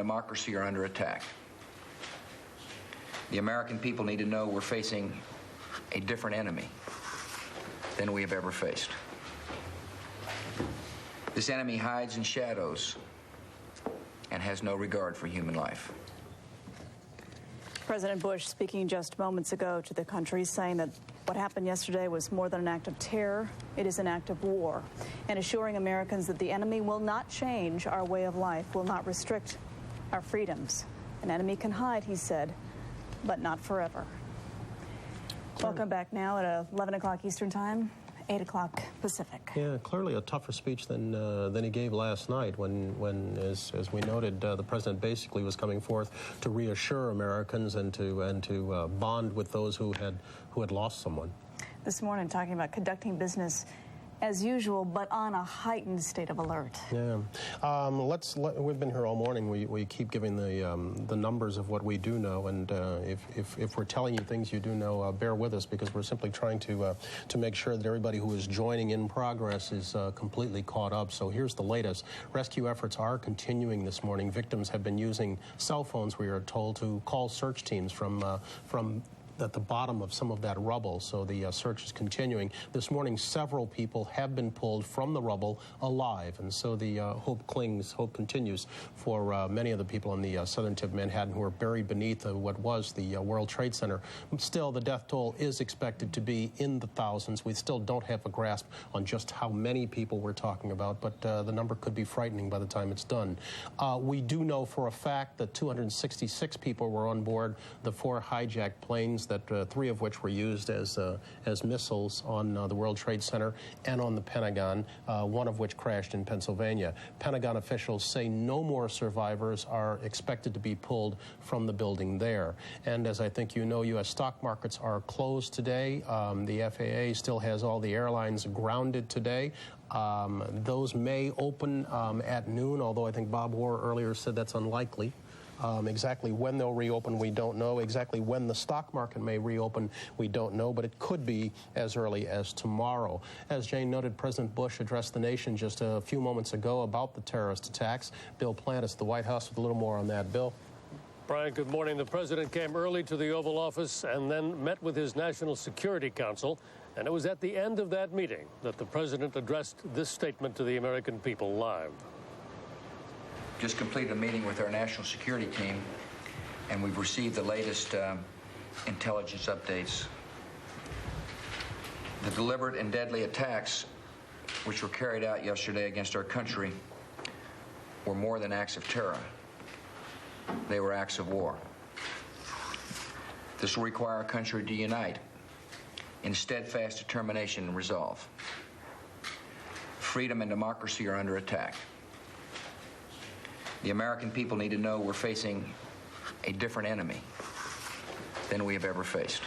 democracy are under attack. The American people need to know we're facing a different enemy than we have ever faced. This enemy hides in shadows and has no regard for human life. President Bush speaking just moments ago to the country, saying that what happened yesterday was more than an act of terror. It is an act of war, and assuring Americans that the enemy will not change our way of life, will not restrict our freedoms. An enemy can hide, he said, but not forever. Welcome back now at 11 o'clock Eastern Time, 8 o'clock Pacific. Yeah, clearly a tougher speech than he gave last night when as we noted, the president basically was coming forth to reassure Americans and to bond with those who had lost someone. This morning, talking about conducting business as usual, but on a heightened state of alert. Yeah. We've been here all morning. We keep giving the numbers of what we do know, and if we're telling you things you do know, bear with us, because we're simply trying to make sure that everybody who is joining in progress is completely caught up. So here's the latest. Rescue efforts are continuing this morning. Victims have been using cell phones, we are told, to call search teams from at the bottom of some of that rubble, so the search is continuing. This morning, several people have been pulled from the rubble alive, and so the hope continues for many of the people on the southern tip of Manhattan who are buried beneath what was the World Trade Center. Still, the death toll is expected to be in the thousands. We still don't have a grasp on just how many people we're talking about, but the number could be frightening by the time it's done. We do know for a fact that 266 people were on board the 4 hijacked planes, that 3 of which were used as missiles on the World Trade Center and on the Pentagon, 1 of which crashed in Pennsylvania. Pentagon officials say no more survivors are expected to be pulled from the building there. And as I think you know, U.S. stock markets are closed today. The FAA still has all the airlines grounded today. Those may open at noon, although I think Bob Orr earlier said that's unlikely. Exactly when they'll reopen, we don't know. Exactly when the stock market may reopen, we don't know, but it could be as early as tomorrow. As Jane noted, President Bush addressed the nation just a few moments ago about the terrorist attacks. Bill Plantis, the White House, with a little more on that. Bill? Brian, good morning. The president came early to the Oval Office and then met with his National Security Council. And it was at the end of that meeting that the president addressed this statement to the American people live. Just completed a meeting with our national security team, and we've received the latest intelligence updates. The deliberate and deadly attacks which were carried out yesterday against our country were more than acts of terror. They were acts of war. This will require our country to unite in steadfast determination and resolve. Freedom and democracy are under attack. The American people need to know we're facing a different enemy than we have ever faced.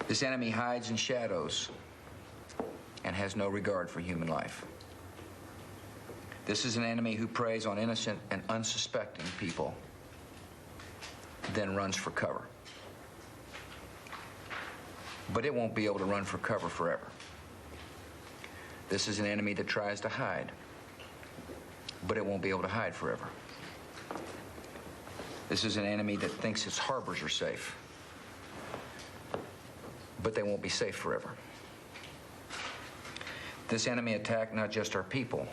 This enemy hides in shadows and has no regard for human life. This is an enemy who preys on innocent and unsuspecting people, then runs for cover. But it won't be able to run for cover forever. This is an enemy that tries to hide, but it won't be able to hide forever. This is an enemy that thinks its harbors are safe, but they won't be safe forever. This enemy attacked not just our people,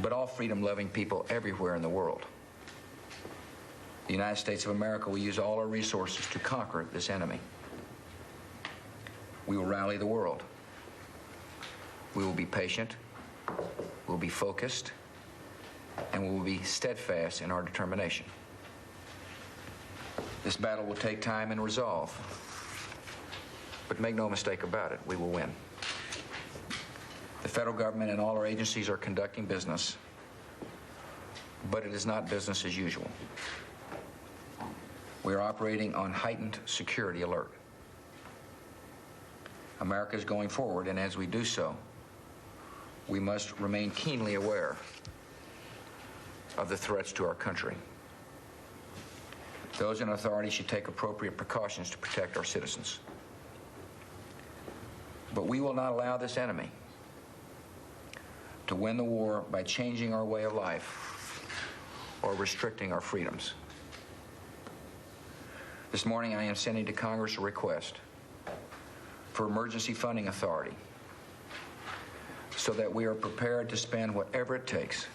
but all freedom-loving people everywhere in the world. The United States of America will use all our resources to conquer this enemy. We will rally the world. We will be patient. We'll be focused, and we will be steadfast in our determination. This battle will take time and resolve, but make no mistake about it, we will win. The federal government and all our agencies are conducting business, but it is not business as usual. We are operating on heightened security alert. America is going forward, and as we do so, we must remain keenly aware of the threats to our country. Those in authority should take appropriate precautions to protect our citizens. But we will not allow this enemy to win the war by changing our way of life or restricting our freedoms. This morning, I am sending to Congress a request for emergency funding authority so that we are prepared to spend whatever it takes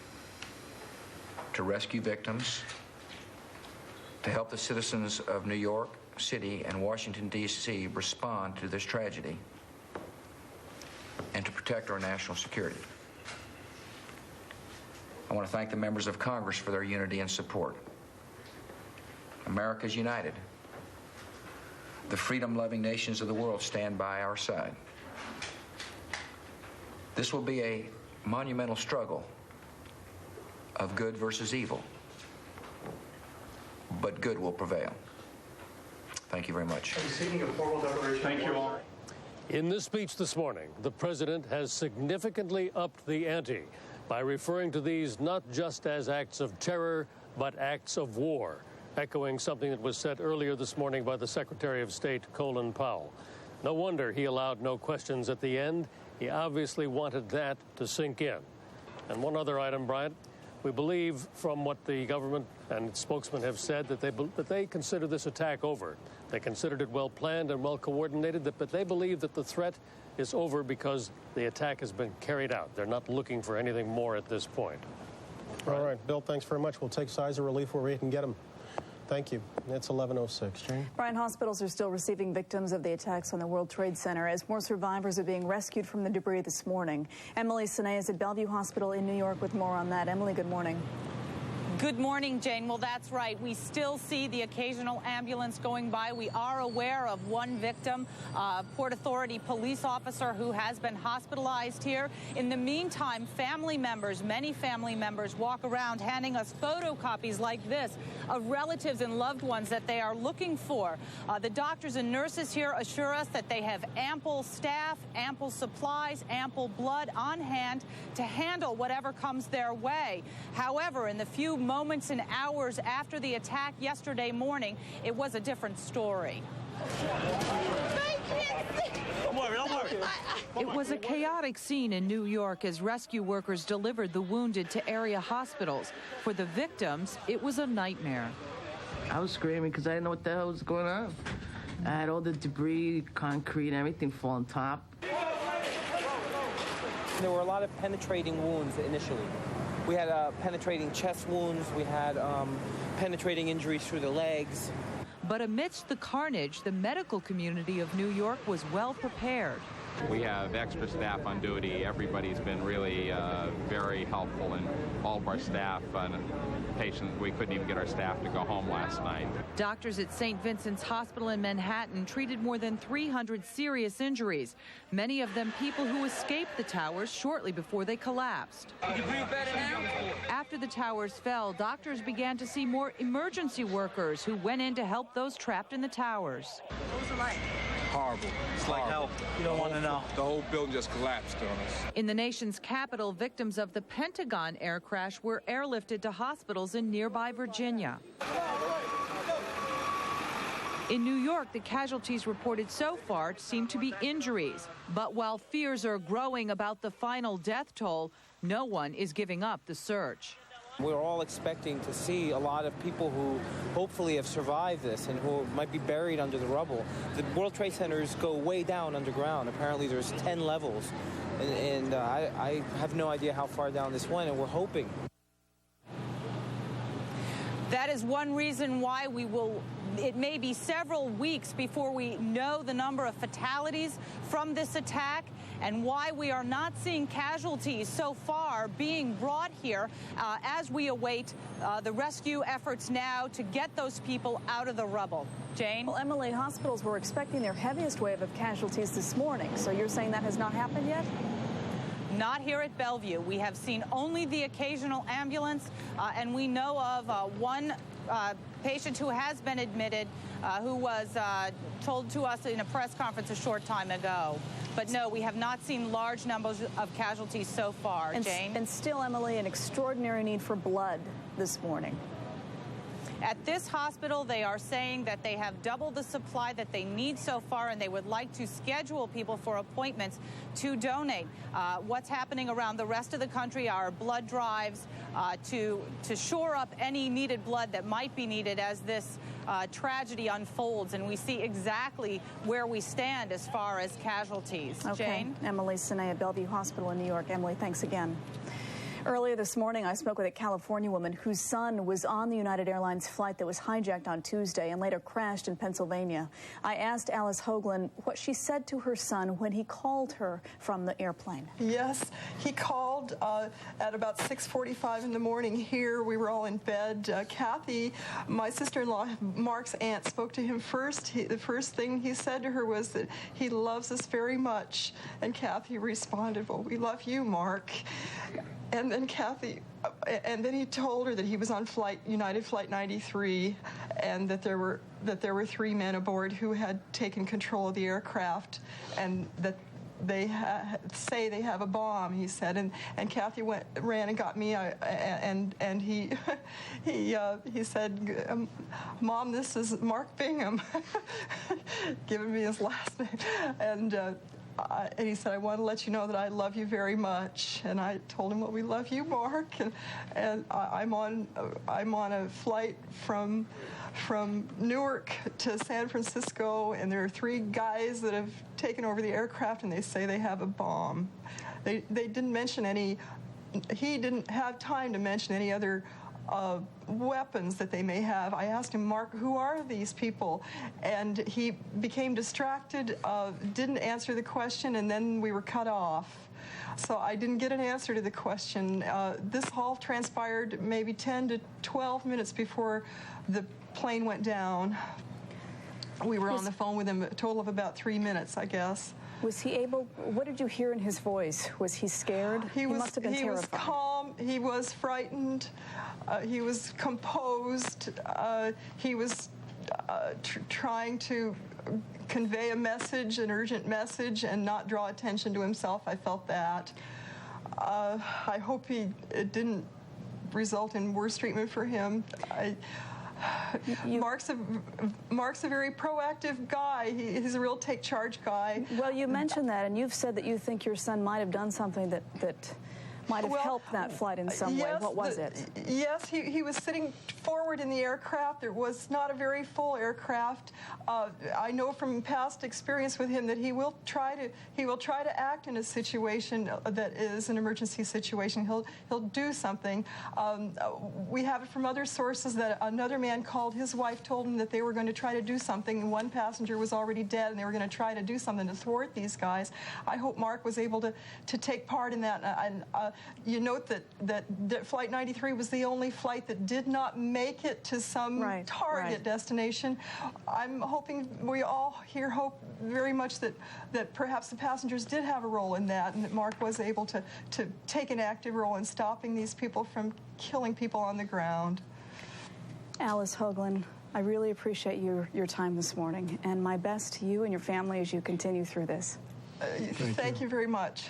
to rescue victims, to help the citizens of New York City and Washington, D.C. respond to this tragedy, and to protect our national security. I want to thank the members of Congress for their unity and support. America is united. The freedom-loving nations of the world stand by our side. This will be a monumental struggle of good versus evil, but good will prevail. Thank you very much. Thank you all. In this speech this morning, the president has significantly upped the ante by referring to these not just as acts of terror, but acts of war, echoing something that was said earlier this morning by the Secretary of State, Colin Powell. No wonder he allowed no questions at the end. He obviously wanted that to sink in. And one other item, Bryant, we believe from what the government and its spokesman have said that they consider this attack over. They considered it well planned and well coordinated, but they believe that the threat is over because the attack has been carried out. They're not looking for anything more at this point. All right, Bill, thanks very much. We'll take size of relief where we can get them. Thank you. It's 11:06. Jane? Brian, hospitals are still receiving victims of the attacks on the World Trade Center as more survivors are being rescued from the debris this morning. Emily Sine is at Bellevue Hospital in New York with more on that. Emily, good morning. Good morning, Jane. Well, that's right. We still see the occasional ambulance going by. We are aware of one victim, Port Authority police officer who has been hospitalized here. In the meantime, family members, many family members walk around handing us photocopies like this of relatives and loved ones that they are looking for. The doctors and nurses here assure us that they have ample staff, ample supplies, ample blood on hand to handle whatever comes their way. However, in the few moments and hours after the attack yesterday morning, it was a different story. It was a chaotic scene in New York as rescue workers delivered the wounded to area hospitals. For the victims, it was a nightmare. I was screaming because I didn't know what the hell was going on. I had all the debris, concrete, and everything fall on top. There were a lot of penetrating wounds initially. We had penetrating chest wounds. We had penetrating injuries through the legs. But amidst the carnage, the medical community of New York was well prepared. We have extra staff on duty. Everybody's been really very helpful, and all of our staff and patients, we couldn't even get our staff to go home last night. Doctors at St. Vincent's Hospital in Manhattan treated more than 300 serious injuries, many of them people who escaped the towers shortly before they collapsed. You breathe better now? After the towers fell, doctors began to see more emergency workers who went in to help those trapped in the towers. What was it like? Horrible. It's like hell. You don't want to know. The whole building just collapsed on us. In the nation's capital, victims of the Pentagon air crash were airlifted to hospitals in nearby Virginia. In New York, the casualties reported so far seem to be injuries. But while fears are growing about the final death toll, no one is giving up the search. We're all expecting to see a lot of people who hopefully have survived this and who might be buried under the rubble. The World Trade Centers go way down underground. Apparently there's 10 levels. And I have no idea how far down this went, and we're hoping. That is one reason why it may be several weeks before we know the number of fatalities from this attack, and why we are not seeing casualties so far being brought here as we await the rescue efforts now to get those people out of the rubble. Jane? Well, Emily, hospitals were expecting their heaviest wave of casualties this morning, so you're saying that has not happened yet? Not here at Bellevue. We have seen only the occasional ambulance, and we know of one patient who has been admitted who was told to us in a press conference a short time ago. But no, we have not seen large numbers of casualties so far. Jane? And still, Emily, an extraordinary need for blood this morning. At this hospital, they are saying that they have double the supply that they need so far, and they would like to schedule people for appointments to donate. What's happening around the rest of the country are blood drives to shore up any needed blood that might be needed as this tragedy unfolds, and we see exactly where we stand as far as casualties. Okay. Jane? Emily Sinay at Bellevue Hospital in New York. Emily, thanks again. Earlier this morning, I spoke with a California woman whose son was on the United Airlines flight that was hijacked on Tuesday and later crashed in Pennsylvania. I asked Alice Hoagland what she said to her son when he called her from the airplane. Yes, he called at about 6:45 in the morning here. We were all in bed. Kathy, my sister-in-law, Mark's aunt, spoke to him first. The first thing he said to her was that he loves us very much. And Kathy responded, well, we love you, Mark. And then then he told her that he was on United Flight 93, and that there were 3 men aboard who had taken control of the aircraft, and that they say they have a bomb. He said, and Kathy ran and got me, and he said, Mom, this is Mark Bingham, giving me his last name, and he said, I want to let you know that I love you very much. And I told him, well, we love you, Mark. And I'm on a flight from Newark to San Francisco, and there are 3 guys that have taken over the aircraft, and they say they have a bomb. They didn't mention any. He didn't have time to mention any other weapons that they may have. I asked him, Mark, who are these people? And he became distracted, didn't answer the question, and then we were cut off. So I didn't get an answer to the question. This all transpired maybe 10 to 12 minutes before the plane went down. We were on the phone with him a total of about 3 minutes, I guess. Was he able, what did you hear in his voice? Was he scared? He must have been terrified. He was calm. He was frightened. He was composed. He was trying to convey a message, an urgent message, and not draw attention to himself. I felt that. I hope it didn't result in worse treatment for him. Mark's a very proactive guy. He's a real take-charge guy. Well, you mentioned that, and you've said that you think your son might have done something that might have helped that flight in some way. What was it? Yes, he was sitting forward in the aircraft. It was not a very full aircraft. I know from past experience with him that he will try to act in a situation that is an emergency situation. He'll do something. We have it from other sources that another man called. His wife told him that they were going to try to do something, and one passenger was already dead, and they were going to try to do something to thwart these guys. I hope Mark was able to take part in that. And you note that Flight 93 was the only flight that did not make it to some target destination. I'm hoping, we all here hope very much that perhaps the passengers did have a role in that, and that Mark was able to take an active role in stopping these people from killing people on the ground. Alice Hoagland, I really appreciate your time this morning, and my best to you and your family as you continue through this. Thank you very much.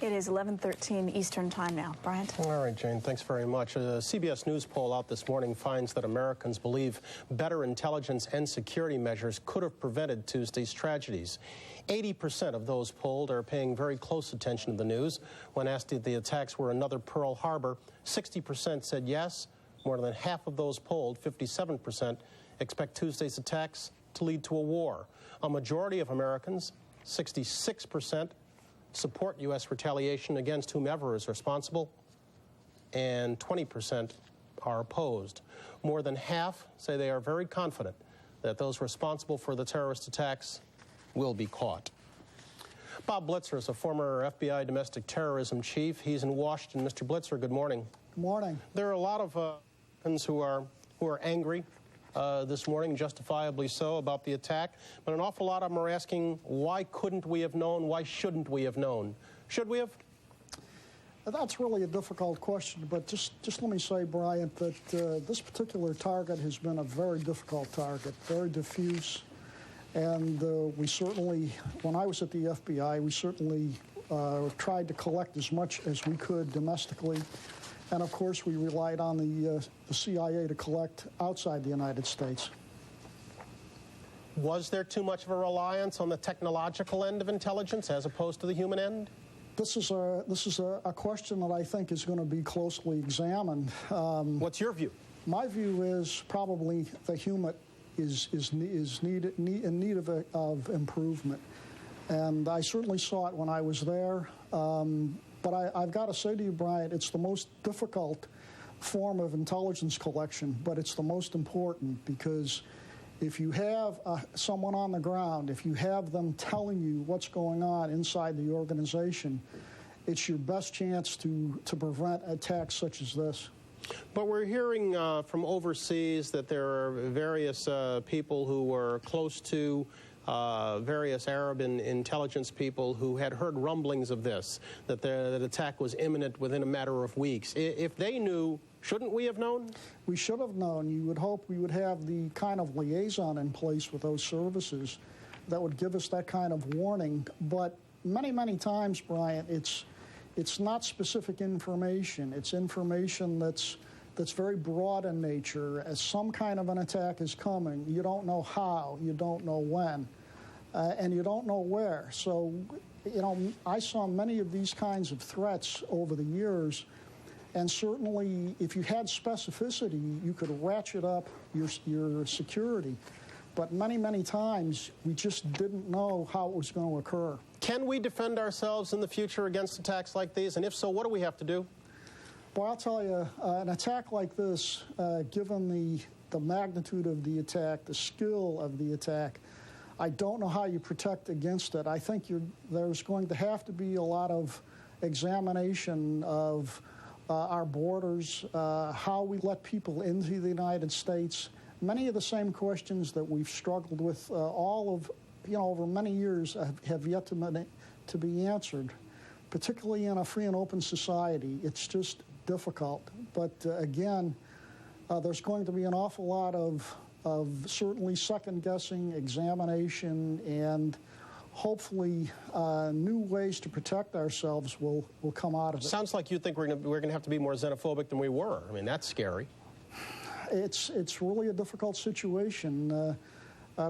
It is 11:13 Eastern Time now. Bryant? All right, Jane, thanks very much. A CBS News poll out this morning finds that Americans believe better intelligence and security measures could have prevented Tuesday's tragedies. 80% of those polled are paying very close attention to the news. When asked if the attacks were another Pearl Harbor, 60% said yes. More than half of those polled, 57%, expect Tuesday's attacks to lead to a war. A majority of Americans, 66%, support U.S. retaliation against whomever is responsible, and 20% are opposed. More than half say they are very confident that those responsible for the terrorist attacks will be caught. Bob Blitzer is a former FBI domestic terrorism chief. He's in Washington. Mr. Blitzer, good morning. Good morning. There are a lot of Americans who are angry this morning, justifiably so, about the attack. But an awful lot of them are asking, why couldn't we have known? Why shouldn't we have known? Should we have? That's really a difficult question, but just let me say, Bryant, that this particular target has been a very difficult target, very diffuse. And we certainly, when I was at the FBI, we certainly tried to collect as much as we could domestically And of course, we relied on the CIA to collect outside the United States. Was there too much of a reliance on the technological end of intelligence as opposed to the human end? This is a question that I think is going to be closely examined. What's your view? My view is probably the human is in need of improvement. And I certainly saw it when I was there. But I've got to say to you, Brian, it's the most difficult form of intelligence collection, but it's the most important, because if you have someone on the ground, if you have them telling you what's going on inside the organization, it's your best chance to prevent attacks such as this. But we're hearing from overseas that there are various people who were close to various Arab intelligence people who had heard rumblings of this, that the attack was imminent within a matter of weeks. If they knew, shouldn't we have known? We should have known. You would hope we would have the kind of liaison in place with those services that would give us that kind of warning. But many, many times, Brian, it's not specific information. It's information that's very broad in nature. As some kind of an attack is coming, you don't know how, you don't know when, and you don't know where. So, you know, I saw many of these kinds of threats over the years, and certainly if you had specificity, you could ratchet up your security. But many, many times, we just didn't know how it was going to occur. Can we defend ourselves in the future against attacks like these? And if so, what do we have to do? Well, I'll tell you, an attack like this, given the magnitude of the attack, the skill of the attack, I don't know how you protect against it. I think there's going to have to be a lot of examination of our borders, how we let people into the United States. Many of the same questions that we've struggled with over many years have yet to be answered, particularly in a free and open society. It's just difficult. But again, there's going to be an awful lot of certainly second-guessing, examination, and hopefully new ways to protect ourselves will come out of it. Sounds like you think we're going to have to be more xenophobic than we were. I mean, that's scary. It's really a difficult situation.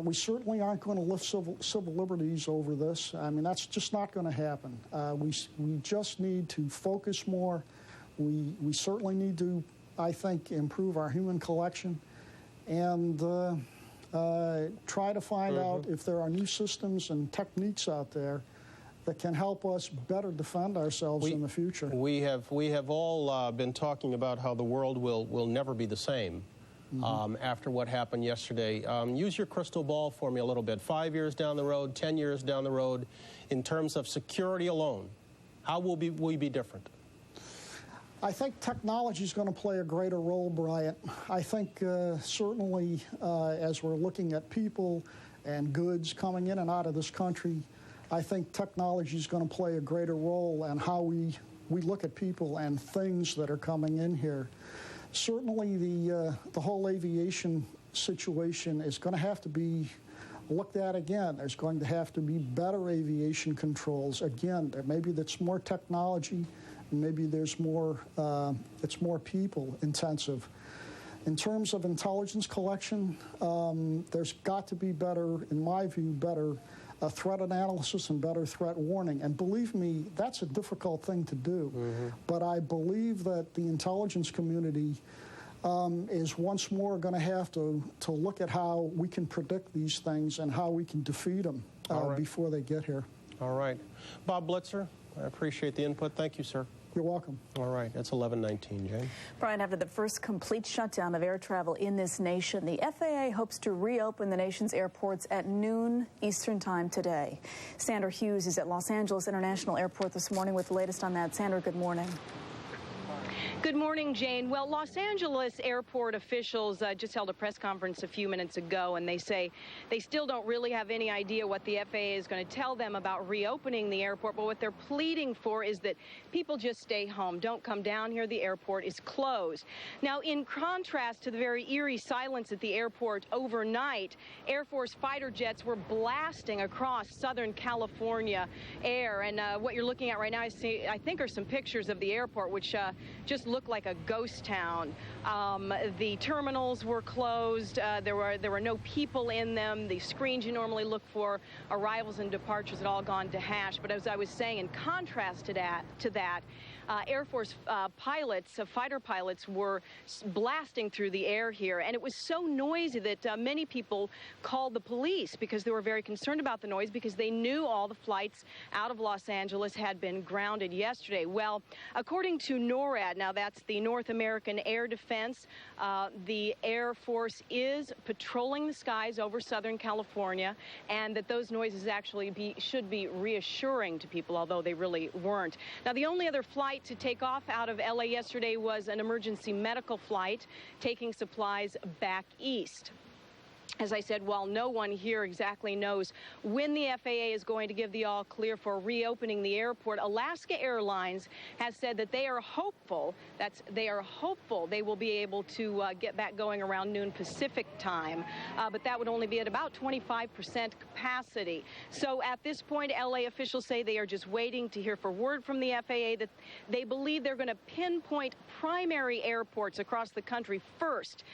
We certainly aren't going to lift civil liberties over this. I mean, that's just not going to happen. We just need to focus more. We certainly need to, I think, improve our human collection and try to find out if there are new systems and techniques out there that can help us better defend ourselves in the future. We have all been talking about how the world will never be the same after what happened yesterday. Use your crystal ball for me a little bit. 5 years down the road, 10 years down the road, in terms of security alone, how will we be different? I think technology is going to play a greater role, Bryant. I think certainly as we're looking at people and goods coming in and out of this country, I think technology is going to play a greater role in how we look at people and things that are coming in here. Certainly the whole aviation situation is going to have to be looked at again. There's going to have to be better aviation controls. Again, maybe that's more technology, maybe there's more, it's more people intensive. In terms of intelligence collection, there's got to be better, in my view, better threat analysis and better threat warning. And believe me, that's a difficult thing to do. But I believe that the intelligence community is once more going to have to look at how we can predict these things and how we can defeat them before they get here. All right. Bob Blitzer, I appreciate the input. Thank you, sir. You're welcome. All right. That's 11:19, Jane. Brian, after the first complete shutdown of air travel in this nation, the FAA hopes to reopen the nation's airports at noon Eastern time today. Sandra Hughes is at Los Angeles International Airport this morning with the latest on that. Sandra, good morning. Good morning, Jane. Well, Los Angeles airport officials just held a press conference a few minutes ago, and they say they still don't really have any idea what the FAA is going to tell them about reopening the airport, but what they're pleading for is that people just stay home. Don't come down here. The airport is closed. Now, in contrast to the very eerie silence at the airport overnight, Air Force fighter jets were blasting across Southern California air, and what you're looking at right now, I think, are some pictures of the airport, which just looked like a ghost town. The terminals were closed. There were no people in them. The screens you normally look for arrivals and departures had all gone to hash. But as I was saying, in contrast to that, Air Force pilots, fighter pilots, were blasting through the air here, and it was so noisy that many people called the police because they were very concerned about the noise because they knew all the flights out of Los Angeles had been grounded yesterday. Well, according to NORAD, now that's the North American Air Defense, the Air Force is patrolling the skies over Southern California, and that those noises actually should be reassuring to people, although they really weren't. Now, the only other flight to take off out of LA yesterday was an emergency medical flight taking supplies back east. As I said, while no one here exactly knows when the FAA is going to give the all clear for reopening the airport, Alaska Airlines has said that they are hopeful, they will be able to get back going around noon Pacific time, but that would only be at about 25% capacity. So at this point, LA officials say they are just waiting to hear for word from the FAA that they believe they're going to pinpoint primary airports across the country first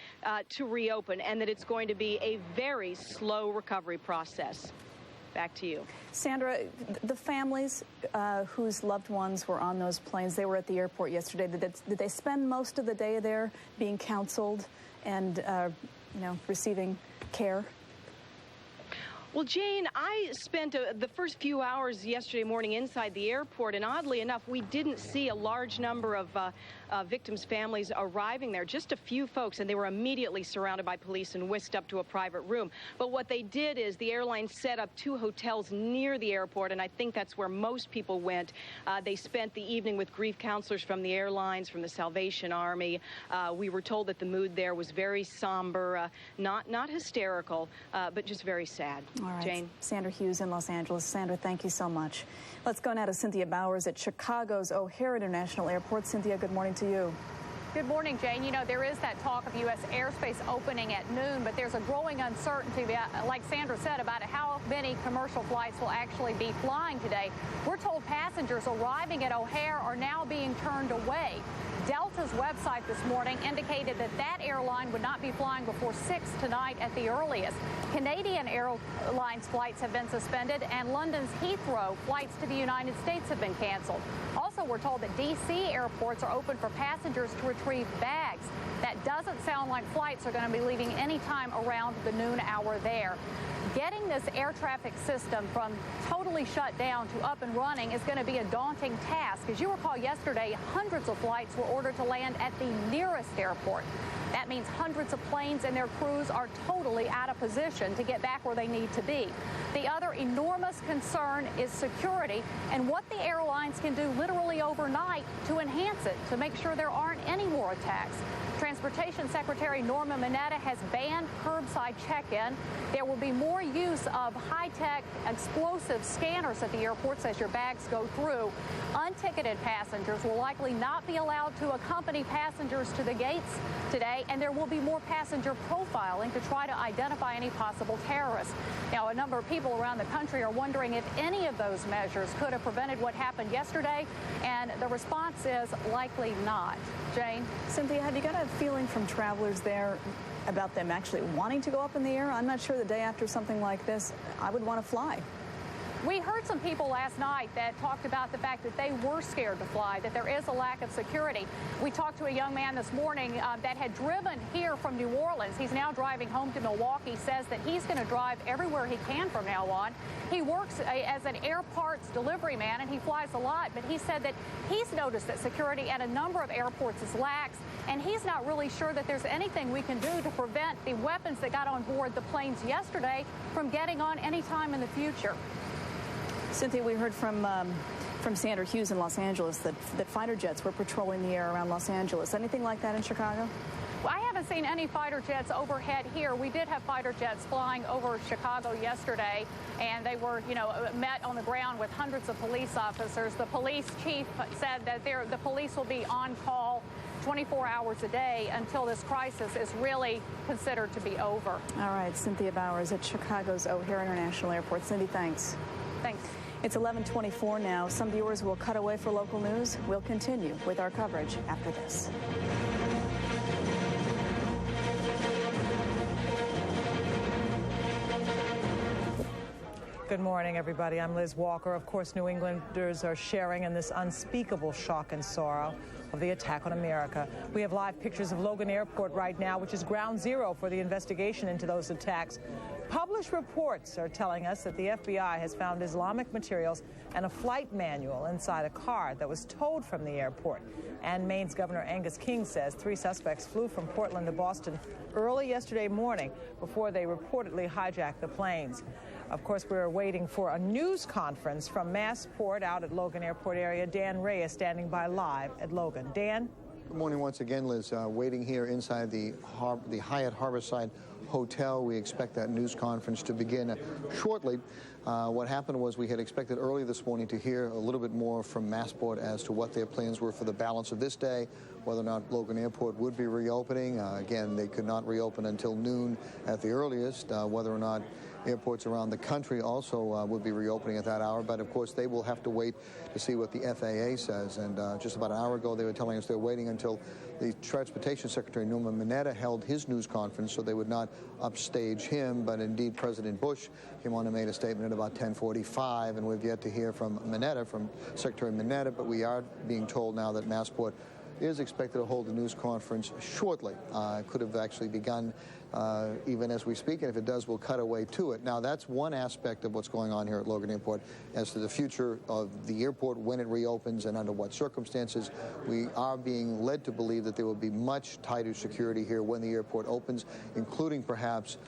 to reopen, and that it's going to be a very slow recovery process. Back to you. Sandra, the families whose loved ones were on those planes, they were at the airport yesterday. Did they spend most of the day there being counseled and, receiving care? Well, Jane, I spent the first few hours yesterday morning inside the airport, and oddly enough, we didn't see a large number of victims' families arriving there, just a few folks, and they were immediately surrounded by police and whisked up to a private room. But what they did is the airline set up 2 hotels near the airport, and I think that's where most people went. They spent the evening with grief counselors from the airlines, from the Salvation Army. We were told that the mood there was very somber, not hysterical, but just very sad. All right. Jane. Sandra Hughes in Los Angeles. Sandra, thank you so much. Let's go now to Cynthia Bowers at Chicago's O'Hare International Airport. Cynthia, good morning to you. Good morning, Jane. You know, there is that talk of U.S. airspace opening at noon, but there's a growing uncertainty, like Sandra said, about how many commercial flights will actually be flying today. We're told passengers arriving at O'Hare are now being turned away. Delta's website this morning indicated that that airline would not be flying before 6 tonight at the earliest. Canadian Airlines flights have been suspended, and London's Heathrow flights to the United States have been canceled. Also, we're told that D.C. airports are open for passengers to retrieve bags. That doesn't sound like flights are going to be leaving any time around the noon hour there. Getting this air traffic system from totally shut down to up and running is going to be a daunting task. As you recall, yesterday, hundreds of flights were ordered to land at the nearest airport. That means hundreds of planes and their crews are totally out of position to get back where they need to be. The other enormous concern is security and what the airlines can do literally overnight to enhance it, to make sure there aren't any more attacks. Transportation Secretary Norma Mineta has banned curbside check-in. There will be more use of high-tech explosive scanners at the airports as your bags go through. Unticketed passengers will likely not be allowed to accompany passengers to the gates today, and there will be more passenger profiling to try to identify any possible terrorists. Now, a number of people around the country are wondering if any of those measures could have prevented what happened yesterday, and the response is likely not. Jane? Cynthia, have you got a feeling from travelers there about them actually wanting to go up in the air? I'm not sure the day after something like this, I would want to fly. We heard some people last night that talked about the fact that they were scared to fly, that there is a lack of security. We talked to a young man this morning that had driven here from New Orleans. He's now driving home to Milwaukee, says that he's going to drive everywhere he can from now on. He works as an air parts delivery man, and he flies a lot, but he said that he's noticed that security at a number of airports is lax, and he's not really sure that there's anything we can do to prevent the weapons that got on board the planes yesterday from getting on any time in the future. Cynthia, we heard from Sandra Hughes in Los Angeles that fighter jets were patrolling the air around Los Angeles. Anything like that in Chicago? Well, I haven't seen any fighter jets overhead here. We did have fighter jets flying over Chicago yesterday, and they were, met on the ground with hundreds of police officers. The police chief said that the police will be on call 24 hours a day until this crisis is really considered to be over. All right, Cynthia Bowers at Chicago's O'Hare International Airport. Cindy, thanks. Thanks. It's 11:24 now. Some viewers will cut away for local news. We'll continue with our coverage after this. Good morning, everybody. I'm Liz Walker. Of course, New Englanders are sharing in this unspeakable shock and sorrow of the attack on America. We have live pictures of Logan Airport right now, which is ground zero for the investigation into those attacks. Published reports are telling us that the FBI has found Islamic materials and a flight manual inside a car that was towed from the airport. And Maine's Governor Angus King says 3 suspects flew from Portland to Boston early yesterday morning before they reportedly hijacked the planes. Of course, we're waiting for a news conference from Massport out at Logan Airport area. Dan Ray is standing by live at Logan. Dan? Good morning once again, Liz. Waiting here inside the Hyatt Harborside Hotel. We expect that news conference to begin shortly. What happened was we had expected early this morning to hear a little bit more from Massport as to what their plans were for the balance of this day, whether or not Logan Airport would be reopening. Again, they could not reopen until noon at the earliest, whether or not airports around the country also would be reopening at that hour. But, of course, they will have to wait to see what the FAA says. And just about an hour ago, they were telling us they're waiting until the Transportation Secretary, Norman Mineta, held his news conference, so they would not upstage him. But, indeed, President Bush came on and made a statement at about 10:45, and we've yet to hear from Mineta, from Secretary Mineta. But we are being told now that Massport is expected to hold a news conference shortly. It could have actually begun even as we speak, and if it does, we'll cut away to it. Now, that's one aspect of what's going on here at Logan Airport. As to the future of the airport, when it reopens and under what circumstances, we are being led to believe that there will be much tighter security here when the airport opens, including perhaps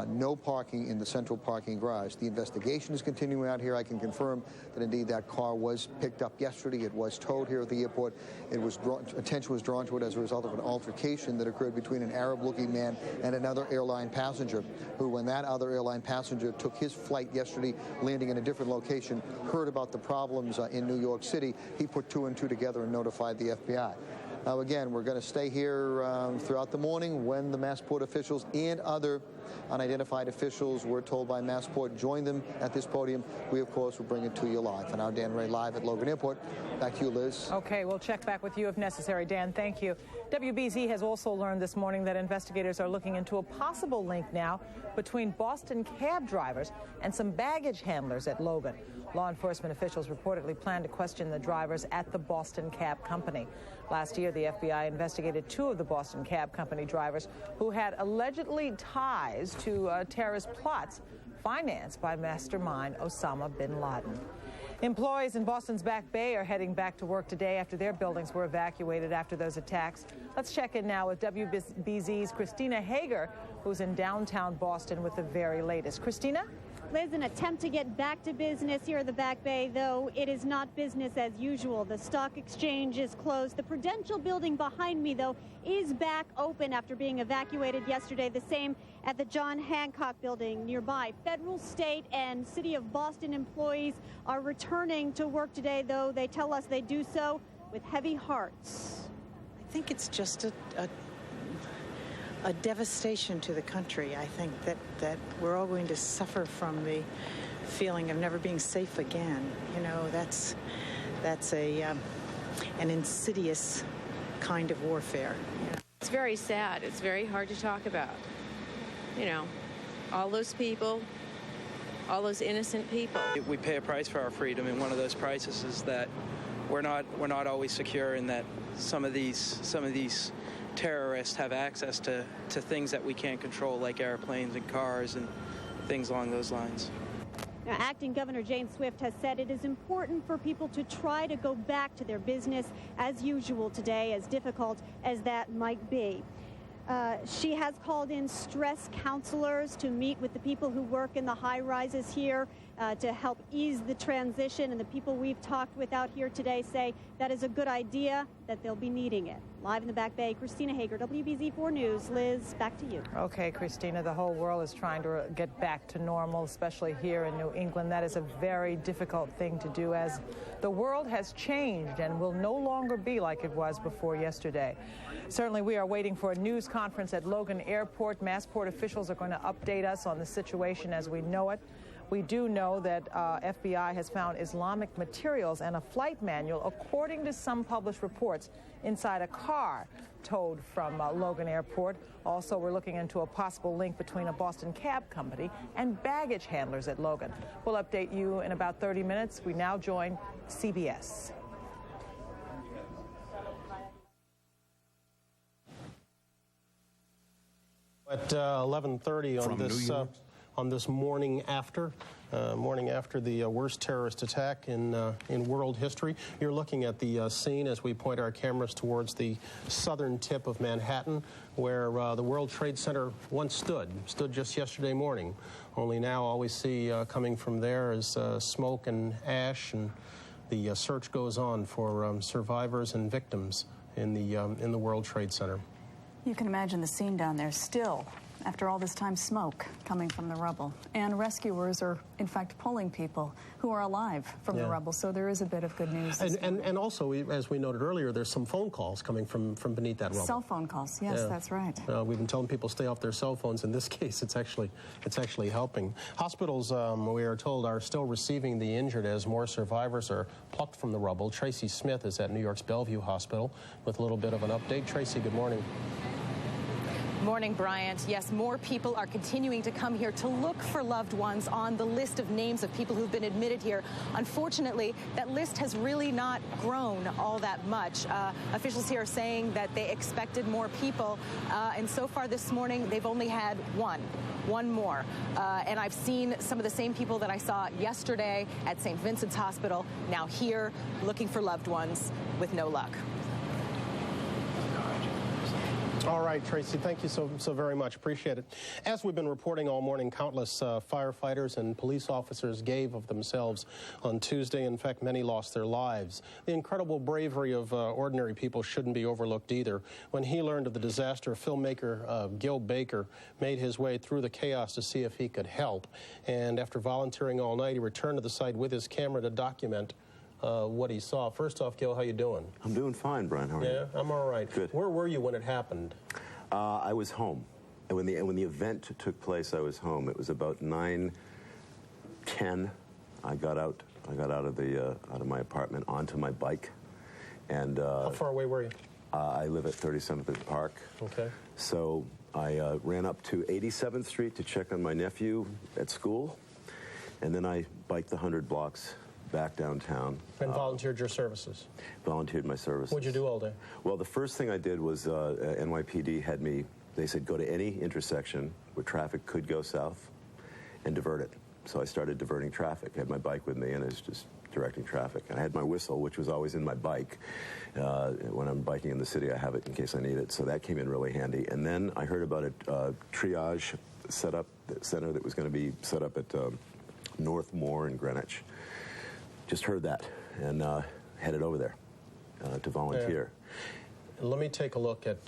no parking in the central parking garage. The investigation is continuing out here. I can confirm that indeed that car was picked up yesterday. It was towed here at the airport. It was attention was drawn to it as a result of an altercation that occurred between an Arab-looking man and another airline passenger, who, when that other airline passenger took his flight yesterday, landing in a different location, heard about the problems in New York City, he put 2 and 2 together and notified the FBI. Now, again, we're going to stay here throughout the morning when the Massport officials and other unidentified officials, we're told by Massport, join them at this podium. We, of course, will bring it to you live. For now, Dan Ray live at Logan Airport. Back to you, Liz. Okay, we'll check back with you if necessary. Dan, thank you. WBZ has also learned this morning that investigators are looking into a possible link now between Boston cab drivers and some baggage handlers at Logan. Law enforcement officials reportedly plan to question the drivers at the Boston Cab Company. Last year, the FBI investigated 2 of the Boston Cab Company drivers who had allegedly ties to terrorist plots financed by mastermind Osama bin Laden. Employees in Boston's Back Bay are heading back to work today after their buildings were evacuated after those attacks. Let's check in now with WBZ's Christina Hager, who's in downtown Boston with the very latest. Christina? Liz, an attempt to get back to business here at the Back Bay, though it is not business as usual. The stock exchange is closed. The Prudential building behind me, though, is back open after being evacuated yesterday. The same at the John Hancock building nearby. Federal, state, and City of Boston employees are returning to work today, though they tell us they do so with heavy hearts. I think it's just a devastation to the country. I think that we're all going to suffer from the feeling of never being safe again. You know, that's an insidious kind of warfare. It's very sad. It's very hard to talk about. You know, all those people, all those innocent people. We pay a price for our freedom, and one of those prices is that we're not always secure, and that some of these terrorists have access to things that we can't control, like airplanes and cars and things along those lines. Now, Acting Governor Jane Swift has said it is important for people to try to go back to their business as usual today, as difficult as that might be. She has called in stress counselors to meet with the people who work in the high-rises here to help ease the transition, and the people we've talked with out here today say that is a good idea, that they'll be needing it. Live in the Back Bay, Christina Hager, WBZ4 News. Liz, back to you. Okay, Christina, the whole world is trying to get back to normal, especially here in New England. That is a very difficult thing to do, as the world has changed and will no longer be like it was before yesterday. Certainly, we are waiting for a news conference at Logan Airport. Massport officials are going to update us on the situation as we know it. We do know that FBI has found Islamic materials and a flight manual, according to some published reports, inside a car towed from Logan Airport. Also, we're looking into a possible link between a Boston cab company and baggage handlers at Logan. We'll update you in about 30 minutes. We now join CBS. At 11:30 on this morning after the worst terrorist attack in world history. You're looking at the scene as we point our cameras towards the southern tip of Manhattan, where the World Trade Center once stood just yesterday morning. Only now all we see coming from there is smoke and ash, and the search goes on for survivors and victims in the World Trade Center. You can imagine the scene down there still, after all this time, smoke coming from the rubble. And rescuers are, in fact, pulling people who are alive from the rubble. So there is a bit of good news. And also, as we noted earlier, there's some phone calls coming from beneath that rubble. Cell phone calls, yes, that's right. We've been telling people stay off their cell phones. In this case, it's actually helping. Hospitals, we are told, are still receiving the injured as more survivors are plucked from the rubble. Tracy Smith is at New York's Bellevue Hospital with a little bit of an update. Tracy, good morning. Morning, Bryant. Yes, more people are continuing to come here to look for loved ones on the list of names of people who've been admitted here. Unfortunately, that list has really not grown all that much. Officials here are saying that they expected more people, and so far this morning, they've only had one more. And I've seen some of the same people that I saw yesterday at St. Vincent's Hospital, now here looking for loved ones with no luck. All right, Tracy, thank you so very much. Appreciate it. As we've been reporting all morning, countless firefighters and police officers gave of themselves on Tuesday. In fact, many lost their lives. The incredible bravery of ordinary people shouldn't be overlooked either. When he learned of the disaster, filmmaker Gil Baker made his way through the chaos to see if he could help. And after volunteering all night, he returned to the site with his camera to document what he saw. First off, Gil, how you doing? I'm doing fine, Brian. How are you? Yeah, I'm all right. Good. Where were you when it happened? I was home. And when the event took place, I was home. It was about 9:10. I got out of my apartment onto my bike, and how far away were you? I live at 37th Park. Okay. So I ran up to 87th Street to check on my nephew at school, and then I biked the 100 blocks back downtown. And volunteered your services? Volunteered my services. What'd you do all day? Well, the first thing I did was NYPD had me, they said, go to any intersection where traffic could go south and divert it. So I started diverting traffic. I had my bike with me, and I was just directing traffic. And I had my whistle, which was always in my bike. When I'm biking in the city, I have it in case I need it. So that came in really handy. And then I heard about a triage center that was going to be set up at North Moore in Greenwich. Just heard that and headed over there to volunteer. Yeah. Let me take a look at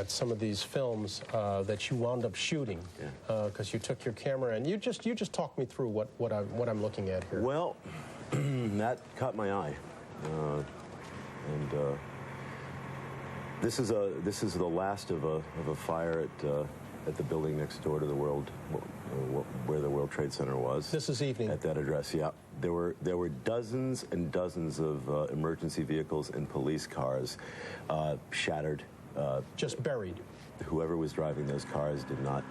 some of these films that you wound up shooting, because you took your camera and you just talk me through what I'm looking at here. Well, that caught my eye, and this is the last of a fire at the building next door to the where the World Trade Center was. This is evening. At that address, yeah. There were dozens and dozens of emergency vehicles and police cars shattered. Just buried. Whoever was driving those cars did not,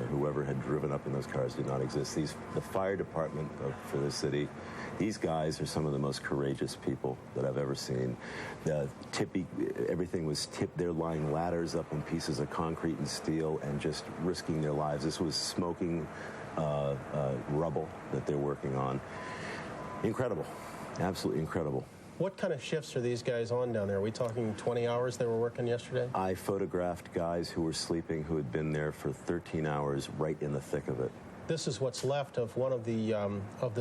whoever had driven up in those cars did not exist. The fire department for the city, these guys are some of the most courageous people that I've ever seen. Everything was tipped. They're lying ladders up on pieces of concrete and steel and just risking their lives. This was smoking rubble that they're working on. Incredible. Absolutely incredible. What kind of shifts are these guys on down there? Are we talking 20 hours they were working yesterday? I photographed guys who were sleeping who had been there for 13 hours right in the thick of it. This is what's left of one of the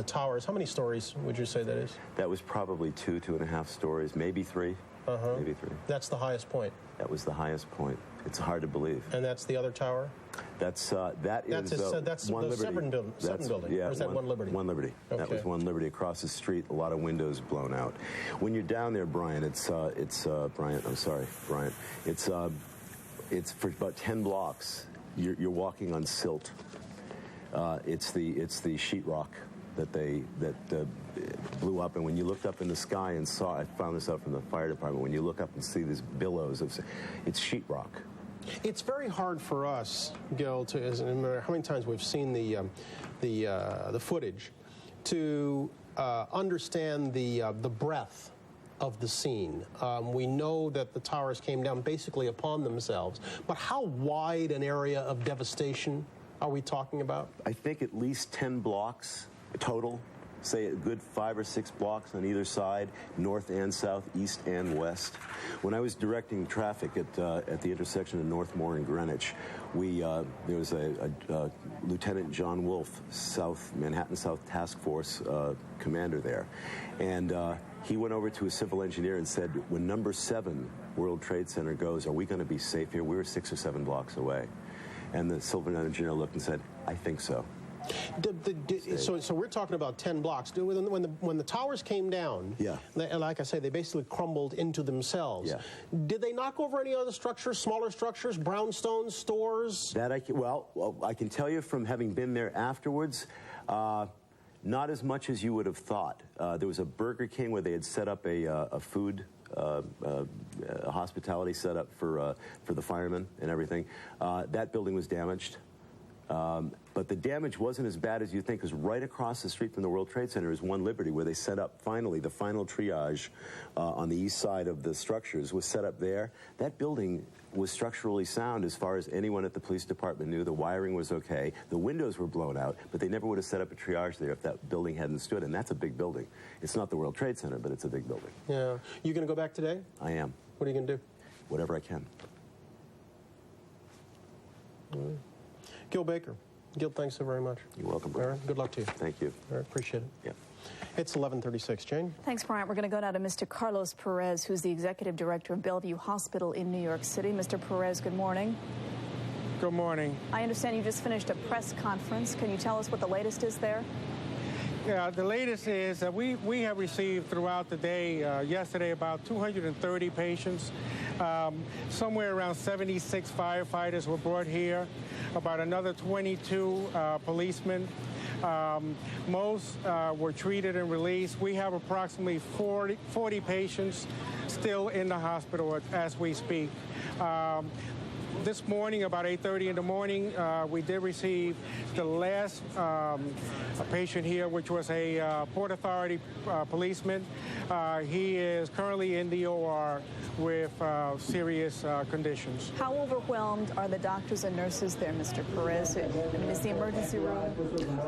towers. How many stories would you say that is? That was probably 2.5 stories, maybe 3. Maybe 3. That's the highest point? That was the highest point. It's hard to believe. And that's the other tower? That's One Liberty. Seven building. Yeah, or is that One Liberty? One Liberty. Okay. That was One Liberty across the street. A lot of windows blown out. When you're down there, Brian, Bryant. I'm sorry, Bryant. It's for about 10 blocks. You're walking on silt. It's the sheetrock that blew up, and when you looked up in the sky and saw, I found this out from the fire department, when you look up and see these billows, it's sheetrock. It's very hard for us, Gil, no matter how many times we've seen the footage, to understand the breadth of the scene. We know that the towers came down basically upon themselves, but how wide an area of devastation are we talking about? I think at least 10 blocks total. Say a good 5 or 6 blocks on either side, north and south, east and west. When I was directing traffic at the intersection of Northmore and Greenwich, there was a Lieutenant John Wolfe, Manhattan South Task Force commander there, and he went over to a civil engineer and said, when number 7 World Trade Center goes, are we going to be safe here? We were 6 or 7 blocks away. And the civil engineer looked and said, I think so. So we're talking about 10 blocks. When the towers came down, like I say, they basically crumbled into themselves. Yeah. Did they knock over any other structures, smaller structures, brownstones, stores? Well, I can tell you from having been there afterwards, not as much as you would have thought. There was a Burger King where they had set up a food hospitality set up for the firemen and everything. That building was damaged. But the damage wasn't as bad as you think, because right across the street from the World Trade Center is One Liberty, where they set up, finally, the final triage on the east side of the structures was set up there. That building was structurally sound as far as anyone at the police department knew. The wiring was okay. The windows were blown out, but they never would have set up a triage there if that building hadn't stood, and that's a big building. It's not the World Trade Center, but it's a big building. Yeah. You going to go back today? I am. What are you going to do? Whatever I can. Gil Baker. Gil, thanks so very much. You're welcome, Brian. Right, good luck to you. Thank you. All right, appreciate it. Yeah. It's 11:36. Jane? Thanks, Bryant. We're going to go now to Mr. Carlos Perez, who's the executive director of Bellevue Hospital in New York City. Mr. Perez, good morning. Good morning. I understand you just finished a press conference. Can you tell us what the latest is there? Yeah, the latest is that we have received throughout the day, yesterday, about 230 patients. Somewhere around 76 firefighters were brought here, about another 22 policemen. Most were treated and released. We have approximately 40 patients still in the hospital as we speak. This morning, about 8:30 in the morning, we did receive the last patient here, which was a Port Authority policeman. He is currently in the OR with serious conditions. How overwhelmed are the doctors and nurses there, Mr. Perez? I mean, is the emergency room?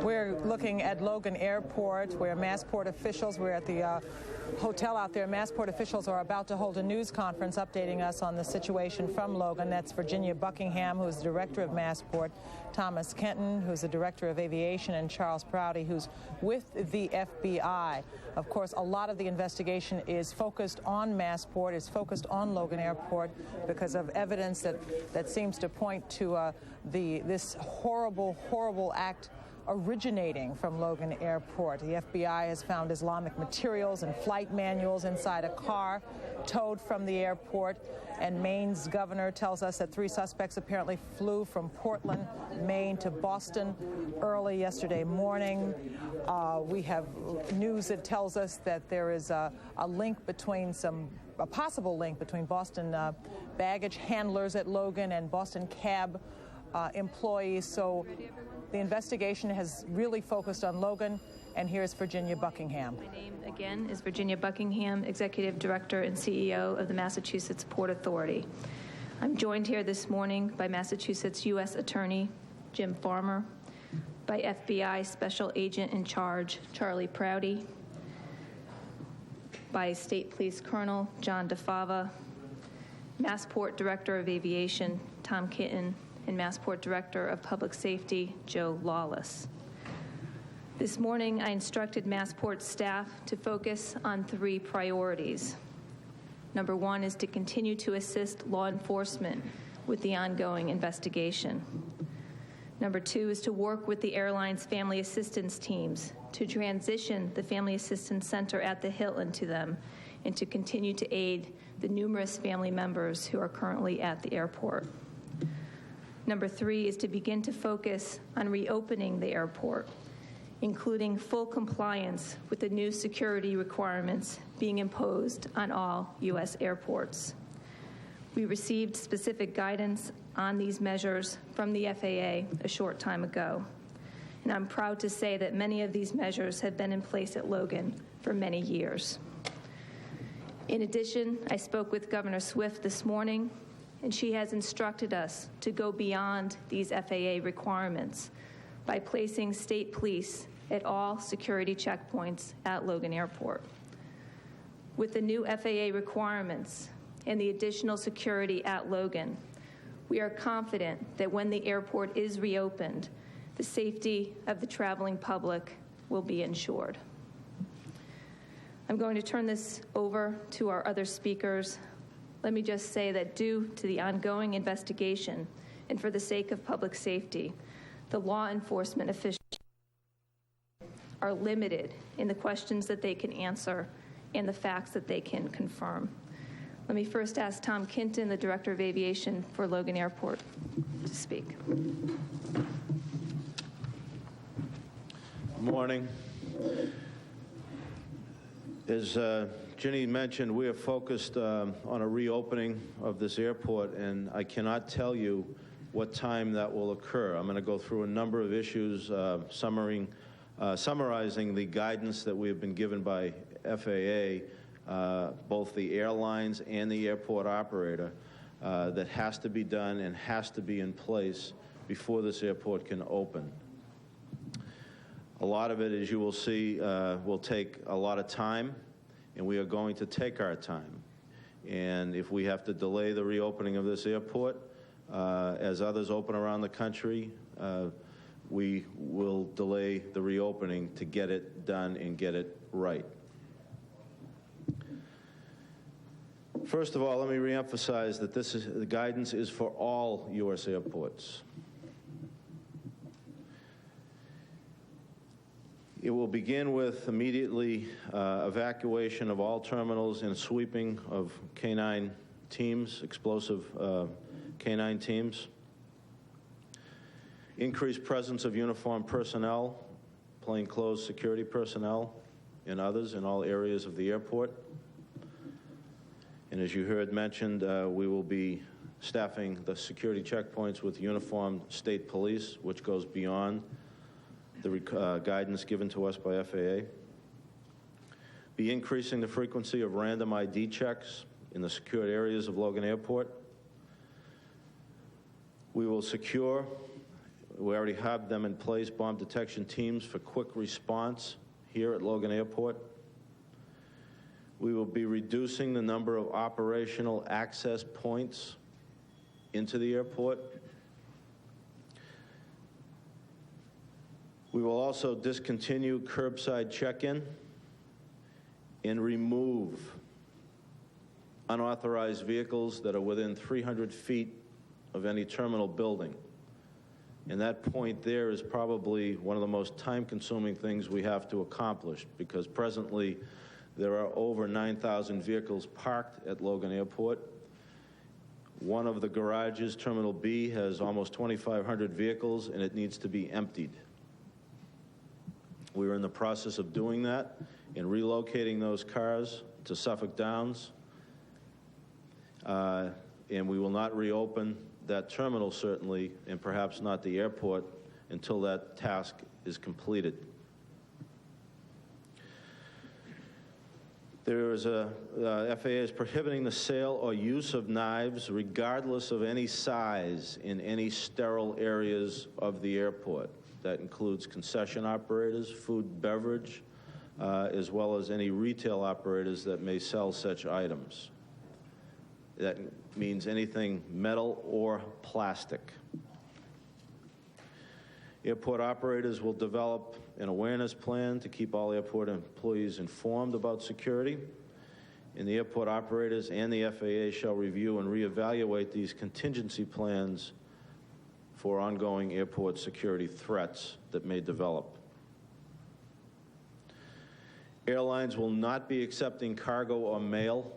We're looking at Logan Airport, where Massport officials, we're at the hotel out there. Massport officials are about to hold a news conference updating us on the situation from Logan. That's Virginia Buckingham, who's the director of Massport, Thomas Kenton, who's the director of aviation, and Charles Prouty, who's with the FBI. Of course, a lot of the investigation is focused on Massport, is focused on Logan Airport because of evidence that seems to point to this horrible, horrible act originating from Logan Airport. The FBI has found Islamic materials and flight manuals inside a car towed from the airport, and Maine's governor tells us that 3 suspects apparently flew from Portland, Maine to Boston early yesterday morning. We have news that tells us that there is a possible link between Boston baggage handlers at Logan and Boston cab employees. So the investigation has really focused on Logan, and here's Virginia Buckingham. My name, again, is Virginia Buckingham, Executive Director and CEO of the Massachusetts Port Authority. I'm joined here this morning by Massachusetts U.S. Attorney Jim Farmer, by FBI Special Agent in Charge Charlie Prouty, by State Police Colonel John DeFava, Massport Director of Aviation Tom Kitten, and Massport Director of Public Safety, Joe Lawless. This morning, I instructed Massport staff to focus on 3 priorities. Number 1 is to continue to assist law enforcement with the ongoing investigation. Number 2 is to work with the airline's family assistance teams to transition the Family Assistance Center at the Hilton to them and to continue to aid the numerous family members who are currently at the airport. Number 3 is to begin to focus on reopening the airport, including full compliance with the new security requirements being imposed on all U.S. airports. We received specific guidance on these measures from the FAA a short time ago, and I'm proud to say that many of these measures have been in place at Logan for many years. In addition, I spoke with Governor Swift this morning, and she has instructed us to go beyond these FAA requirements by placing state police at all security checkpoints at Logan Airport. With the new FAA requirements and the additional security at Logan, we are confident that when the airport is reopened, the safety of the traveling public will be ensured. I'm going to turn this over to our other speakers. Let me just say that due to the ongoing investigation and for the sake of public safety, the law enforcement officials are limited in the questions that they can answer and the facts that they can confirm. Let me first ask Tom Kinton, the Director of Aviation for Logan Airport, to speak. Good morning. As Ginny mentioned, we are focused on a reopening of this airport, and I cannot tell you what time that will occur. I'm going to go through a number of issues, summarizing the guidance that we have been given by FAA, both the airlines and the airport operator, that has to be done and has to be in place before this airport can open. A lot of it, as you will see, will take a lot of time, and we are going to take our time. And if we have to delay the reopening of this airport, as others open around the country, we will delay the reopening to get it done and get it right. First of all, let me reemphasize that the guidance is for all U.S. airports. It will begin with immediately evacuation of all terminals and sweeping of canine teams, explosive canine teams. Increased presence of uniformed personnel, plainclothes security personnel, and others in all areas of the airport. And as you heard mentioned, we will be staffing the security checkpoints with uniformed state police, which goes beyond the guidance given to us by FAA. Be increasing the frequency of random ID checks in the secured areas of Logan Airport. We will secure, we already have them in place, bomb detection teams for quick response here at Logan Airport. We will be reducing the number of operational access points into the airport. We will also discontinue curbside check-in and remove unauthorized vehicles that are within 300 feet of any terminal building. And that point there is probably one of the most time-consuming things we have to accomplish, because presently there are over 9,000 vehicles parked at Logan Airport. One of the garages, Terminal B, has almost 2,500 vehicles, and it needs to be emptied. We are in the process of doing that and relocating those cars to Suffolk Downs, and we will not reopen that terminal, certainly, and perhaps not the airport, until that task is completed. There is FAA is prohibiting the sale or use of knives, regardless of any size, in any sterile areas of the airport. That includes concession operators, food and beverage, as well as any retail operators that may sell such items. That means anything metal or plastic. Airport operators will develop an awareness plan to keep all airport employees informed about security. And the airport operators and the FAA shall review and reevaluate these contingency plans for ongoing airport security threats that may develop. Airlines will not be accepting cargo or mail.